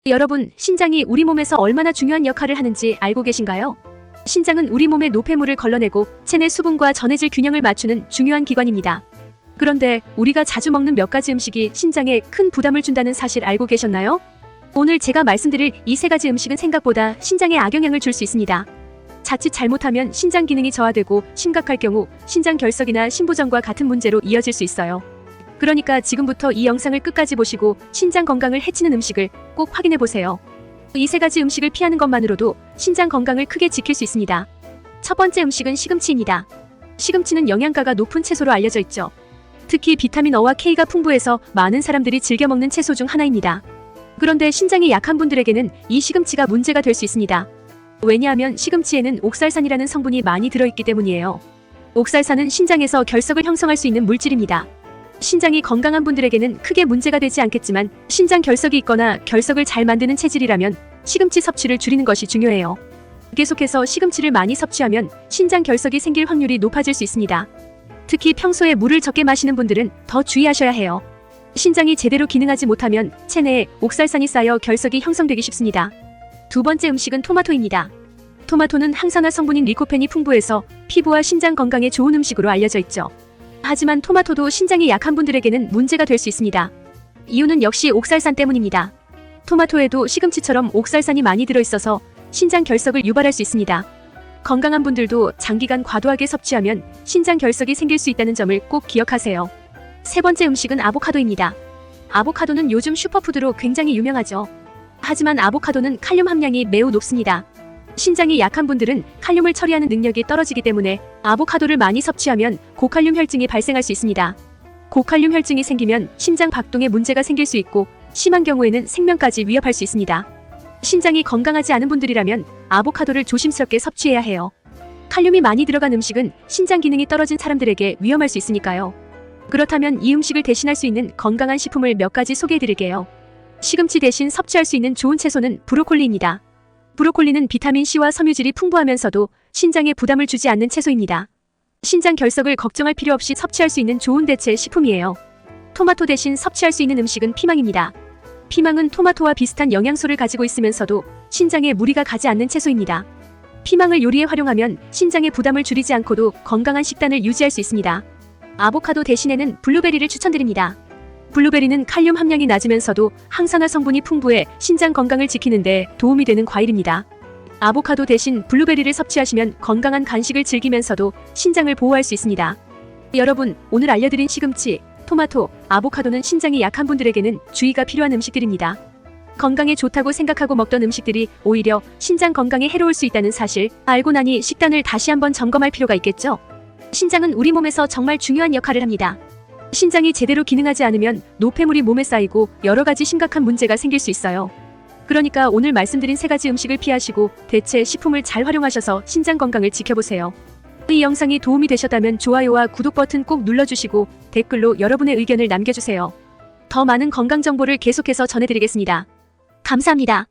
여러분, 신장이 우리 몸에서 얼마나 중요한 역할을 하는지 알고 계신가요? 신장은 우리 몸의 노폐물을 걸러내고 체내 수분과 전해질 균형을 맞추는 중요한 기관입니다. 그런데 우리가 자주 먹는 몇 가지 음식이 신장에 큰 부담을 준다는 사실 알고 계셨나요? 오늘 제가 말씀드릴 이 세 가지 음식은 생각보다 신장에 악영향을 줄 수 있습니다. 자칫 잘못하면 신장 기능이 저하되고 심각할 경우 신장 결석이나 심부전과 같은 문제로 이어질 수 있어요. 그러니까 지금부터 이 영상을 끝까지 보시고 신장 건강을 해치는 음식을 꼭 확인해 보세요. 이 세 가지 음식을 피하는 것만으로도 신장 건강을 크게 지킬 수 있습니다. 첫 번째 음식은 시금치입니다. 시금치는 영양가가 높은 채소로 알려져 있죠. 특히 비타민 O와 K가 풍부해서 많은 사람들이 즐겨 먹는 채소 중 하나입니다. 그런데 신장이 약한 분들에게는 이 시금치가 문제가 될 수 있습니다. 왜냐하면 시금치에는 옥살산이라는 성분이 많이 들어있기 때문이에요. 옥살산은 신장에서 결석을 형성할 수 있는 물질입니다. 신장이 건강한 분들에게는 크게 문제가 되지 않겠지만 신장 결석이 있거나 결석을 잘 만드는 체질이라면 시금치 섭취를 줄이는 것이 중요해요. 계속해서 시금치를 많이 섭취하면 신장 결석이 생길 확률이 높아질 수 있습니다. 특히 평소에 물을 적게 마시는 분들은 더 주의하셔야 해요. 신장이 제대로 기능하지 못하면 체내에 옥살산이 쌓여 결석이 형성되기 쉽습니다. 두 번째 음식은 토마토입니다. 토마토는 항산화 성분인 리코펜이 풍부해서 피부와 신장 건강에 좋은 음식으로 알려져 있죠. 하지만 토마토도 신장이 약한 분들에게는 문제가 될 수 있습니다. 이유는 역시 옥살산 때문입니다. 토마토에도 시금치처럼 옥살산이 많이 들어있어서 신장 결석을 유발할 수 있습니다. 건강한 분들도 장기간 과도하게 섭취하면 신장 결석이 생길 수 있다는 점을 꼭 기억하세요. 세 번째 음식은 아보카도입니다. 아보카도는 요즘 슈퍼푸드로 굉장히 유명하죠. 하지만 아보카도는 칼륨 함량이 매우 높습니다. 신장이 약한 분들은 칼륨을 처리하는 능력이 떨어지기 때문에 아보카도를 많이 섭취하면 고칼륨 혈증이 발생할 수 있습니다. 고칼륨 혈증이 생기면 심장 박동에 문제가 생길 수 있고 심한 경우에는 생명까지 위협할 수 있습니다. 신장이 건강하지 않은 분들이라면 아보카도를 조심스럽게 섭취해야 해요. 칼륨이 많이 들어간 음식은 신장 기능이 떨어진 사람들에게 위험할 수 있으니까요. 그렇다면 이 음식을 대신할 수 있는 건강한 식품을 몇 가지 소개해드릴게요. 시금치 대신 섭취할 수 있는 좋은 채소는 브로콜리입니다. 브로콜리는 비타민C와 섬유질이 풍부하면서도 신장에 부담을 주지 않는 채소입니다. 신장 결석을 걱정할 필요 없이 섭취할 수 있는 좋은 대체 식품이에요. 토마토 대신 섭취할 수 있는 음식은 피망입니다. 피망은 토마토와 비슷한 영양소를 가지고 있으면서도 신장에 무리가 가지 않는 채소입니다. 피망을 요리에 활용하면 신장의 부담을 줄이지 않고도 건강한 식단을 유지할 수 있습니다. 아보카도 대신에는 블루베리를 추천드립니다. 블루베리는 칼륨 함량이 낮으면서도 항산화 성분이 풍부해 신장 건강을 지키는 데 도움이 되는 과일입니다. 아보카도 대신 블루베리를 섭취하시면 건강한 간식을 즐기면서도 신장을 보호할 수 있습니다. 여러분, 오늘 알려드린 시금치, 토마토, 아보카도는 신장이 약한 분들에게는 주의가 필요한 음식들입니다. 건강에 좋다고 생각하고 먹던 음식들이 오히려 신장 건강에 해로울 수 있다는 사실 알고 나니 식단을 다시 한번 점검할 필요가 있겠죠? 신장은 우리 몸에서 정말 중요한 역할을 합니다. 신장이 제대로 기능하지 않으면 노폐물이 몸에 쌓이고 여러 가지 심각한 문제가 생길 수 있어요. 그러니까 오늘 말씀드린 세 가지 음식을 피하시고 대체 식품을 잘 활용하셔서 신장 건강을 지켜보세요. 이 영상이 도움이 되셨다면 좋아요와 구독 버튼 꼭 눌러주시고 댓글로 여러분의 의견을 남겨주세요. 더 많은 건강 정보를 계속해서 전해드리겠습니다. 감사합니다.